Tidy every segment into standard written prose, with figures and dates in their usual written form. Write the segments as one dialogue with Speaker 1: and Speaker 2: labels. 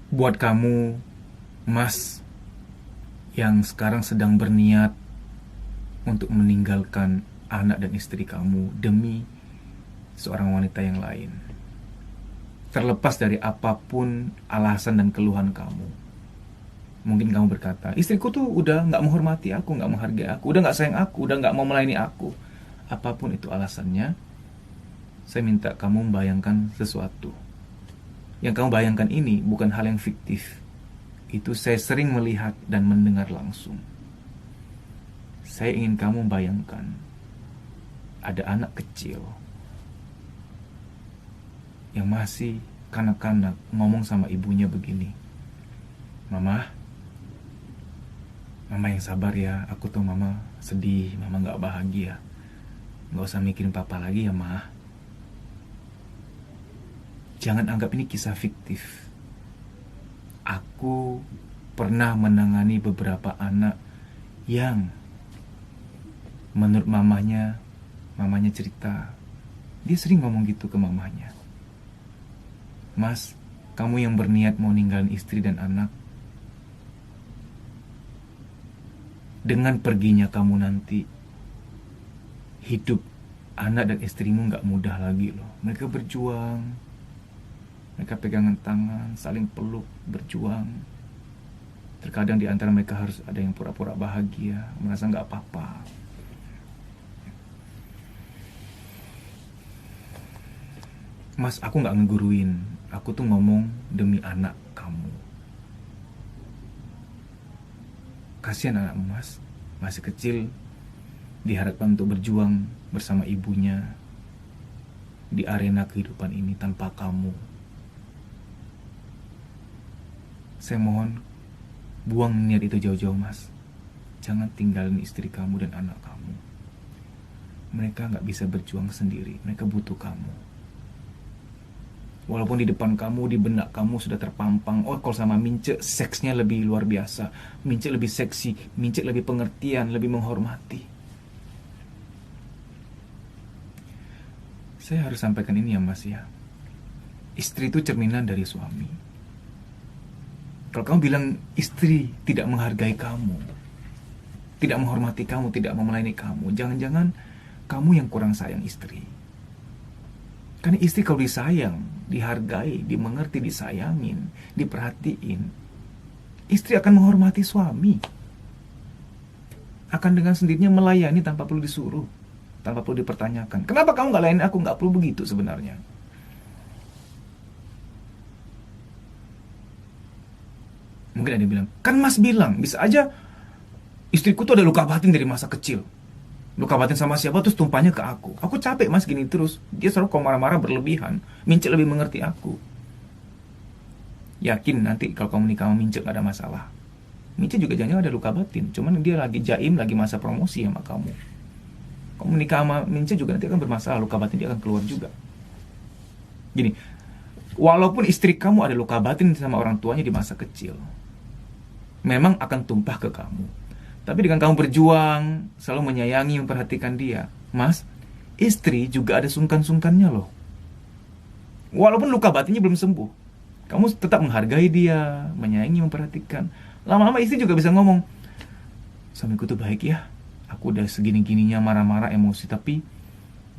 Speaker 1: Buat kamu, Mas, yang sekarang sedang berniat untuk meninggalkan anak dan istri kamu demi seorang wanita yang lain. Terlepas dari apapun alasan dan keluhan kamu. Mungkin kamu berkata, istriku tuh udah gak menghormati aku, gak menghargai aku, udah gak sayang aku, udah gak mau melayani aku. Apapun itu alasannya, saya minta kamu membayangkan sesuatu. Yang kamu bayangkan ini bukan hal yang fiktif. Itu saya sering melihat dan mendengar langsung. Saya ingin kamu bayangkan ada anak kecil yang masih kanak-kanak ngomong sama ibunya begini, Mama, Mama yang sabar ya, aku tuh Mama sedih, Mama gak bahagia. Gak usah mikirin Papa lagi ya, Ma. Jangan anggap ini kisah fiktif. Aku pernah menangani beberapa anak yang menurut mamanya cerita, dia sering ngomong gitu ke mamanya. Mas, kamu yang berniat mau ninggalin istri dan anak, dengan perginya kamu nanti, hidup anak dan istrimu gak mudah lagi loh. Mereka berjuang, mereka pegangan tangan, saling peluk, berjuang. Terkadang di antara mereka harus ada yang pura-pura bahagia, merasa gak apa-apa. Mas, aku gak ngeguruin, aku tuh ngomong demi anak kamu. Kasihan anak Mas, masih kecil, diharapkan untuk berjuang bersama ibunya di arena kehidupan ini tanpa kamu. Saya mohon, buang niat itu jauh-jauh, Mas. Jangan tinggalin istri kamu dan anak kamu. Mereka gak bisa berjuang sendiri, mereka butuh kamu. Walaupun di depan kamu, di benak kamu sudah terpampang, oh kalau sama Mince seksnya lebih luar biasa, Mince lebih seksi, Mince lebih pengertian, lebih menghormati. Saya harus sampaikan ini ya Mas ya. Istri itu cerminan dari suami. Kalau kamu bilang istri tidak menghargai kamu, tidak menghormati kamu, tidak mau melayani kamu, jangan-jangan kamu yang kurang sayang istri. Karena istri kalau disayang, dihargai, dimengerti, disayangin, diperhatiin, istri akan menghormati suami. Akan dengan sendirinya melayani tanpa perlu disuruh, tanpa perlu dipertanyakan. Kenapa kamu gak layani aku? Gak perlu begitu sebenarnya. Mungkin ada yang bilang, kan Mas bilang, bisa aja istriku tuh ada luka batin dari masa kecil. Luka batin sama siapa terus tumpahnya ke aku. Aku capek Mas gini terus. Dia selalu kalau marah-marah berlebihan. Mince lebih mengerti aku. Yakin nanti kalau kamu nikah sama Mince gak ada masalah. Mince juga jangan ada luka batin. Cuman dia lagi jaim, lagi masa promosi sama kamu. Kamu nikah sama Mince juga nanti akan bermasalah. Luka batin dia akan keluar juga. Gini, walaupun istri kamu ada luka batin sama orang tuanya di masa kecil, memang akan tumpah ke kamu. Tapi dengan kamu berjuang, selalu menyayangi, memperhatikan dia, Mas, istri juga ada sungkan-sungkannya loh. Walaupun luka batinnya belum sembuh, kamu tetap menghargai dia, menyayangi, memperhatikan. Lama-lama istri juga bisa ngomong, suamiku tuh baik ya, aku udah segini-gininya marah-marah, emosi, tapi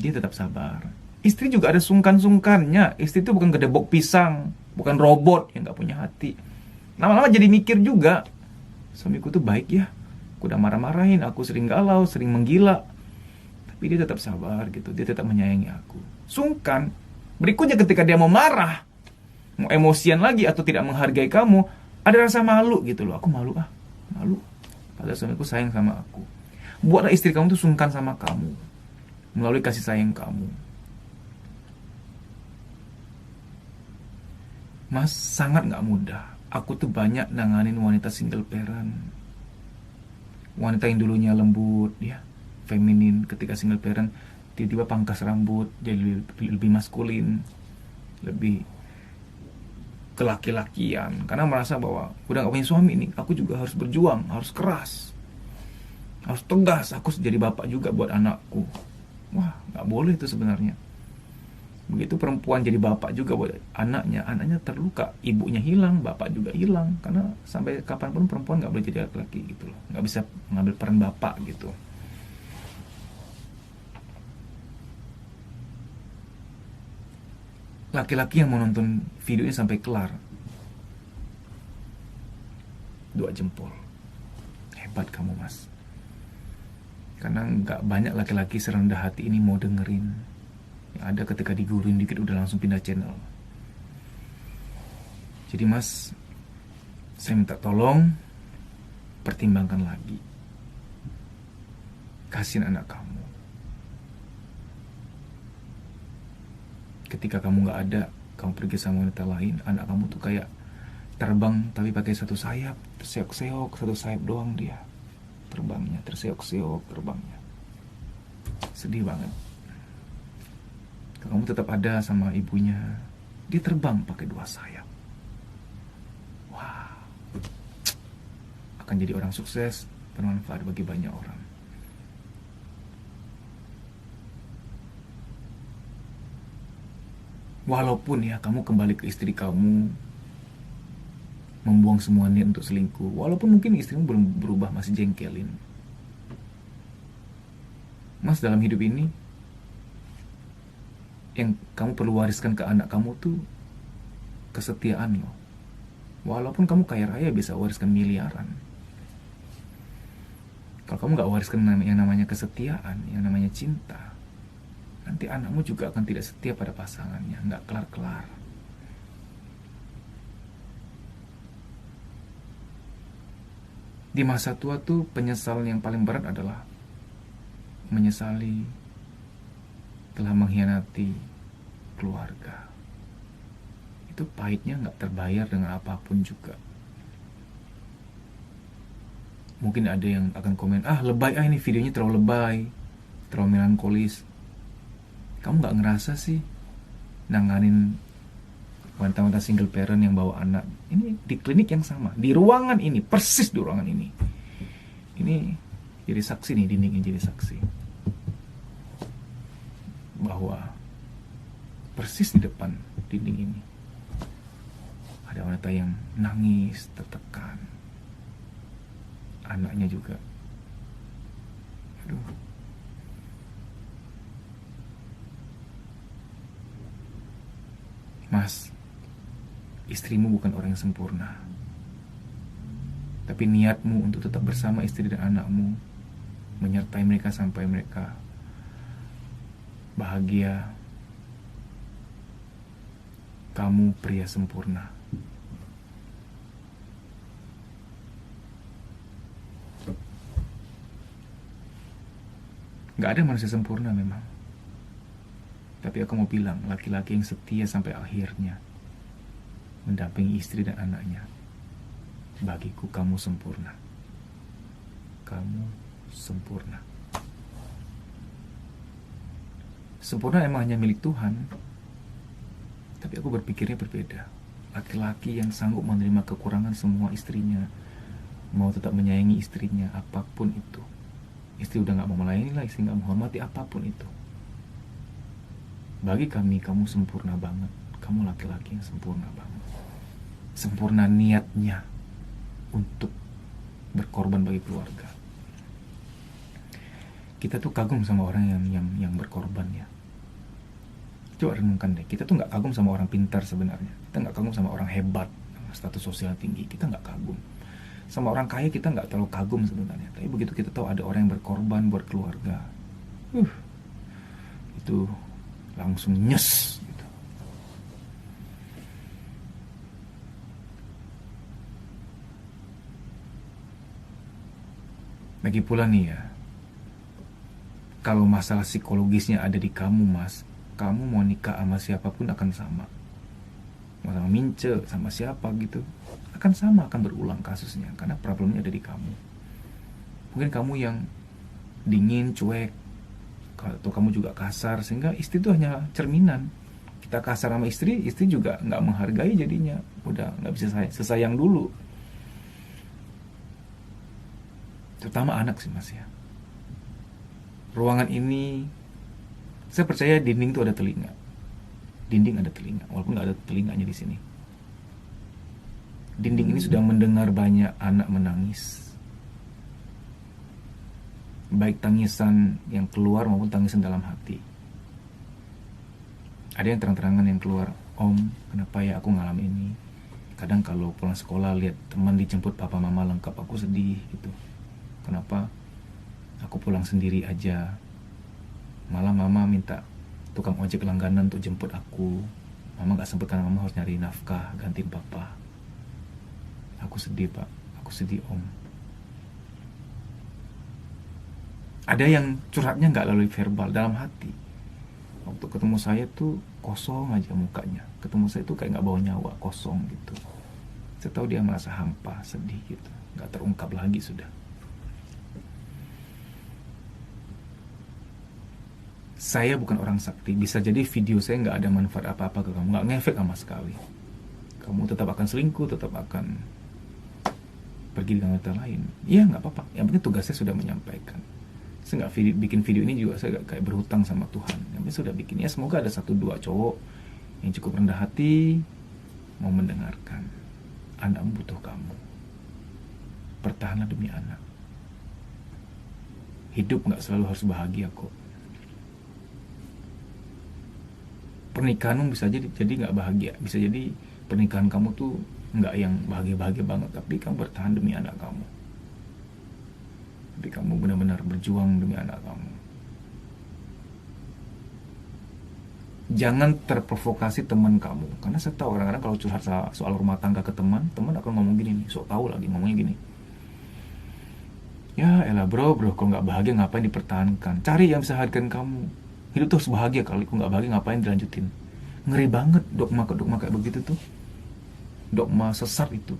Speaker 1: dia tetap sabar. Istri juga ada sungkan-sungkannya. Istri itu bukan gedebok pisang, bukan robot yang gak punya hati. Lama-lama jadi mikir juga, suamiku tuh baik ya, aku udah marah-marahin, aku sering galau, sering menggila, tapi dia tetap sabar gitu, dia tetap menyayangi aku. Sungkan. Berikutnya ketika dia mau marah, mau emosian lagi atau tidak menghargai kamu, ada rasa malu gitu loh. Aku malu malu. Padahal suamiku sayang sama aku. Buatlah istri kamu tuh sungkan sama kamu melalui kasih sayang kamu. Mas, sangat gak mudah. Aku tuh banyak nanganin wanita single parent, wanita yang dulunya lembut ya, feminin, ketika single parent tiba-tiba pangkas rambut jadi lebih maskulin, lebih kelaki-lakian, karena merasa bahwa udah gak punya suami nih, aku juga harus berjuang, harus keras, harus tegas, aku jadi bapak juga buat anakku. Wah, gak boleh itu sebenarnya. Begitu perempuan jadi bapak juga buat anaknya, anaknya terluka, ibunya hilang, bapak juga hilang, karena sampai kapanpun perempuan nggak boleh jadi laki-laki gitu loh, nggak bisa mengambil peran bapak gitu. Laki-laki yang mau nonton videonya sampai kelar, 2 jempol, hebat kamu mas. Karena nggak banyak laki-laki serendah hati ini mau dengerin. Yang ada ketika diguruin dikit udah langsung pindah channel. Jadi mas, saya minta tolong pertimbangkan lagi. Kasihin anak kamu. Ketika kamu nggak ada, kamu pergi sama wanita lain, anak kamu tuh kayak terbang tapi pakai satu sayap, terseok-seok, satu sayap doang dia terbangnya, terseok-seok terbangnya. Sedih banget. Kamu tetap ada sama ibunya, dia terbang pakai 2 sayap. Wah, akan jadi orang sukses, bermanfaat bagi banyak orang. Walaupun ya kamu kembali ke istri kamu, membuang semua niat untuk selingkuh, walaupun mungkin istrimu belum berubah, masih jengkelin. Mas, dalam hidup ini yang kamu perlu wariskan ke anak kamu tuh kesetiaan loh. Walaupun kamu kaya raya bisa wariskan miliaran, kalau kamu gak wariskan yang namanya kesetiaan, yang namanya cinta, nanti anakmu juga akan tidak setia pada pasangannya, gak kelar-kelar. Di masa tua tuh penyesalan yang paling berat adalah menyesali telah mengkhianati keluarga. Itu pahitnya gak terbayar dengan apapun juga. Mungkin ada yang akan komen, lebay ini videonya terlalu lebay, terlalu melankolis. Kamu gak ngerasa sih nanganin wanita-wanita single parent yang bawa anak ini di klinik yang sama, di ruangan ini, persis di ruangan ini. Ini jadi saksi nih, dindingnya jadi saksi bahwa persis di depan dinding ini ada wanita yang nangis, tertekan, anaknya juga. Aduh. Mas, istrimu bukan orang yang sempurna, tapi niatmu untuk tetap bersama istri dan anakmu, menyertai mereka sampai mereka bahagia, kamu pria sempurna. Gak ada manusia sempurna memang, tapi aku mau bilang, laki-laki yang setia sampai akhirnya mendampingi istri dan anaknya, bagiku kamu sempurna. Kamu sempurna. Sempurna emang hanya milik Tuhan, tapi aku berpikirnya berbeda. Laki-laki yang sanggup menerima kekurangan semua istrinya, mau tetap menyayangi istrinya apapun itu. Istri udah gak mau melayani lah, istri gak menghormati apapun itu. Bagi kami, kamu sempurna banget. Kamu laki-laki yang sempurna banget. Sempurna niatnya untuk berkorban bagi keluarga. Kita tuh kagum sama orang yang berkorban ya. Coba renungkan deh, kita tuh gak kagum sama orang pintar sebenarnya. Kita gak kagum sama orang hebat, status sosial tinggi. Kita gak kagum. Sama orang kaya kita gak terlalu kagum sebenarnya. Tapi begitu kita tahu ada orang yang berkorban buat keluarga, itu langsung nyes gitu. Lagi pula nih ya, kalau masalah psikologisnya ada di kamu mas, kamu mau nikah sama siapapun akan sama. Mau sama Mince, sama siapa gitu, akan sama, akan berulang kasusnya. Karena problemnya ada di kamu. Mungkin kamu yang dingin, cuek, atau kamu juga kasar, sehingga istri itu hanya cerminan. Kita kasar sama istri, istri juga gak menghargai jadinya. Udah gak bisa sesayang dulu. Terutama anak sih mas ya. Ruangan ini, saya percaya dinding itu ada telinga. Dinding ada telinga, walaupun nggak ada telinganya di sini. Dinding ini sudah mendengar banyak anak menangis. Baik tangisan yang keluar maupun tangisan dalam hati. Ada yang terang-terangan yang keluar, "Om, kenapa ya aku ngalamin ini? Kadang kalau pulang sekolah lihat teman dijemput papa mama lengkap, aku sedih gitu. Kenapa aku pulang sendiri aja? Malah mama minta tukang ojek langganan untuk jemput aku. Mama gak sempet karena mama harus nyari nafkah gantiin papa. Aku sedih pak, aku sedih om." Ada yang curhatnya gak lalui verbal, dalam hati. Waktu ketemu saya tuh kosong aja mukanya. Ketemu saya tuh kayak gak bawa nyawa, kosong gitu. Saya tahu dia merasa hampa, sedih gitu. Gak terungkap lagi sudah. Saya bukan orang sakti. Bisa jadi video saya gak ada manfaat apa-apa ke kamu. Gak ngefek sama sekali. Kamu tetap akan selingkuh, tetap akan pergi dengan wanita lain. Iya gak apa-apa. Yang penting tugas saya sudah menyampaikan. Saya nggak bikin video ini juga saya kayak berhutang sama Tuhan. Yang sudah bikin ya, semoga ada 1-2 cowok yang cukup rendah hati mau mendengarkan. Anak butuh kamu. Bertahanlah demi anak. Hidup nggak selalu harus bahagia kok. Pernikahanmu bisa jadi nggak bahagia. Bisa jadi pernikahan kamu tuh nggak yang bahagia-bahagia banget. Tapi kamu bertahan demi anak kamu. Tapi kamu benar-benar berjuang demi anak kamu. Jangan terprovokasi teman kamu. Karena saya tahu kadang-kadang kalau curhat soal rumah tangga ke teman akan ngomong gini nih. Sok tahu lagi ngomongnya gini. Ya elah bro, kalau nggak bahagia ngapain dipertahankan? Cari yang bisa hargain kamu. Hidup tuh harus bahagia. Kalau nggak bahagia ngapain dilanjutin? Ngeri banget dogma kayak begitu tuh. Dogma sesat itu.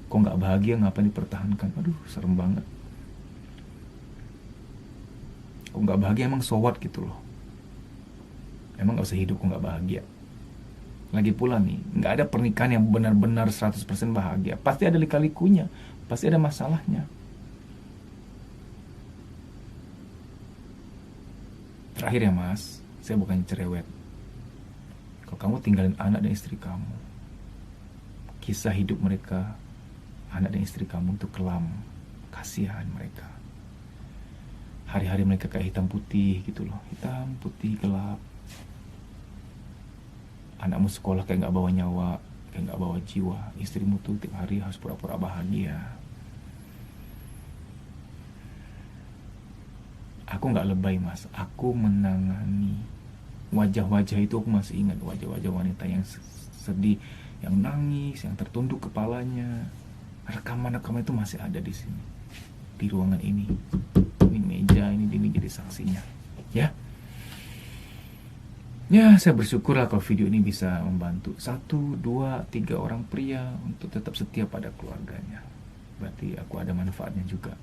Speaker 1: Kok nggak bahagia ngapain dipertahankan? Aduh serem banget. Kok nggak bahagia emang so what gitu loh. Emang gak usah hidup kok nggak bahagia. Lagi pula nih, nggak ada pernikahan yang benar-benar 100% bahagia. Pasti ada lika-likunya, pasti ada masalahnya. Terakhir ya mas, saya bukan cerewet. Kalau kamu tinggalin anak dan istri kamu, kisah hidup mereka, anak dan istri kamu itu kelam. Kasihan mereka. Hari-hari mereka kayak hitam putih gitu loh. Hitam putih gelap. Anakmu sekolah kayak gak bawa nyawa, kayak gak bawa jiwa. Istrimu tuh tiap hari harus pura-pura bahagia. Aku gak lebay mas, aku menangani wajah-wajah itu. Aku masih ingat wajah-wajah wanita yang sedih, yang nangis, yang tertunduk kepalanya. Rekaman-rekaman itu masih ada di sini, di ruangan ini. Ini meja, ini jadi saksinya. Ya, saya bersyukurlah kalau video ini bisa membantu 1, 2, 3 orang pria untuk tetap setia pada keluarganya. Berarti aku ada manfaatnya juga.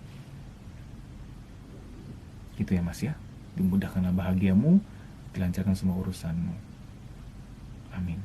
Speaker 1: Gitu ya mas ya. Dimudahkanlah bahagiamu, dilancarkan semua urusanmu. Amin.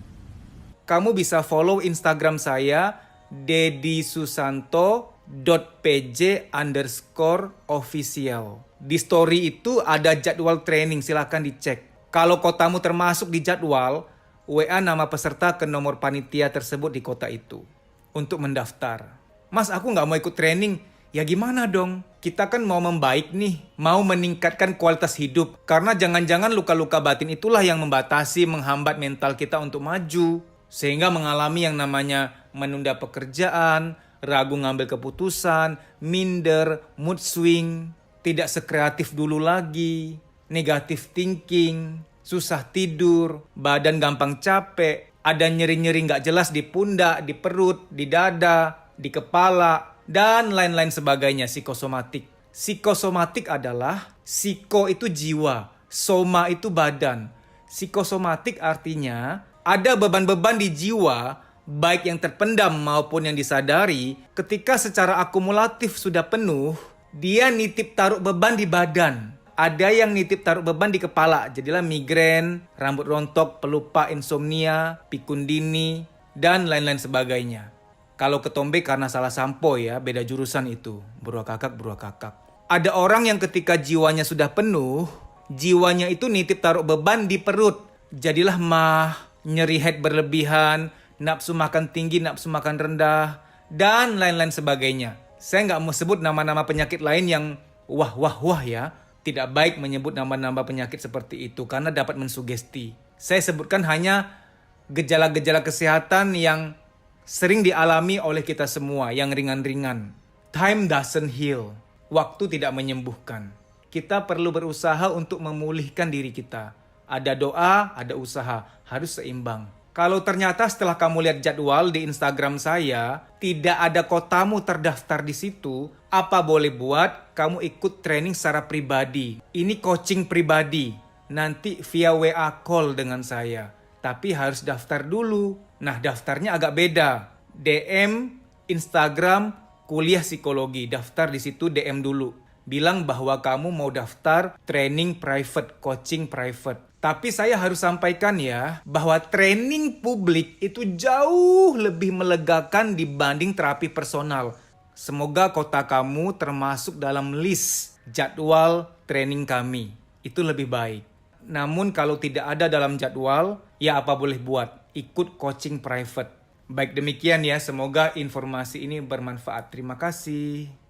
Speaker 1: Kamu bisa follow Instagram saya deddysusanto.pj_official. Di story itu ada jadwal training, silahkan dicek. Kalau kotamu termasuk di jadwal, WA nama peserta ke nomor panitia tersebut di kota itu untuk mendaftar. Mas, aku nggak mau ikut training. Ya gimana dong? Kita kan mau membaik nih, mau meningkatkan kualitas hidup. Karena jangan-jangan luka-luka batin itulah yang membatasi, menghambat mental kita untuk maju. Sehingga mengalami yang namanya menunda pekerjaan, ragu ngambil keputusan, minder, mood swing, tidak sekreatif dulu lagi, negatif thinking, susah tidur, badan gampang capek, ada nyeri-nyeri nggak jelas di pundak, di perut, di dada, di kepala, dan lain-lain sebagainya, psikosomatik. Psikosomatik adalah, psiko itu jiwa, soma itu badan. Psikosomatik artinya ada beban-beban di jiwa, baik yang terpendam maupun yang disadari, ketika secara akumulatif sudah penuh, dia nitip taruh beban di badan. Ada yang nitip taruh beban di kepala, jadilah migrain, rambut rontok, pelupa, insomnia, pikun dini, dan lain-lain sebagainya. Kalau ketombe karena salah sampo ya, beda jurusan itu. Beruak kakak. Ada orang yang ketika jiwanya sudah penuh, jiwanya itu nitip taruh beban di perut. Jadilah mah,
Speaker 2: nyeri head berlebihan, nafsu makan tinggi, nafsu makan rendah, dan lain-lain sebagainya. Saya nggak mau sebut nama-nama penyakit lain yang wah ya. Tidak baik menyebut nama-nama penyakit seperti itu karena dapat mensugesti. Saya sebutkan hanya gejala-gejala kesehatan yang sering dialami oleh kita semua, yang ringan-ringan. Time doesn't heal. Waktu tidak menyembuhkan. Kita perlu berusaha untuk memulihkan diri kita. Ada doa, ada usaha. Harus seimbang. Kalau ternyata setelah kamu lihat jadwal di Instagram saya, tidak ada kotamu terdaftar di situ, apa boleh buat kamu ikut training secara pribadi. Ini coaching pribadi. Nanti via WA call dengan saya. Tapi harus daftar dulu. Nah, daftarnya agak beda. DM, Instagram, kuliah psikologi. Daftar di situ DM dulu. Bilang bahwa kamu mau daftar training private, coaching private. Tapi saya harus sampaikan ya, bahwa training publik itu jauh lebih melegakan dibanding terapi personal. Semoga kota kamu termasuk dalam list jadwal training kami. Itu lebih baik. Namun kalau tidak ada dalam jadwal, ya apa boleh buat, ikut coaching private. Baik demikian ya, semoga informasi ini bermanfaat. Terima kasih.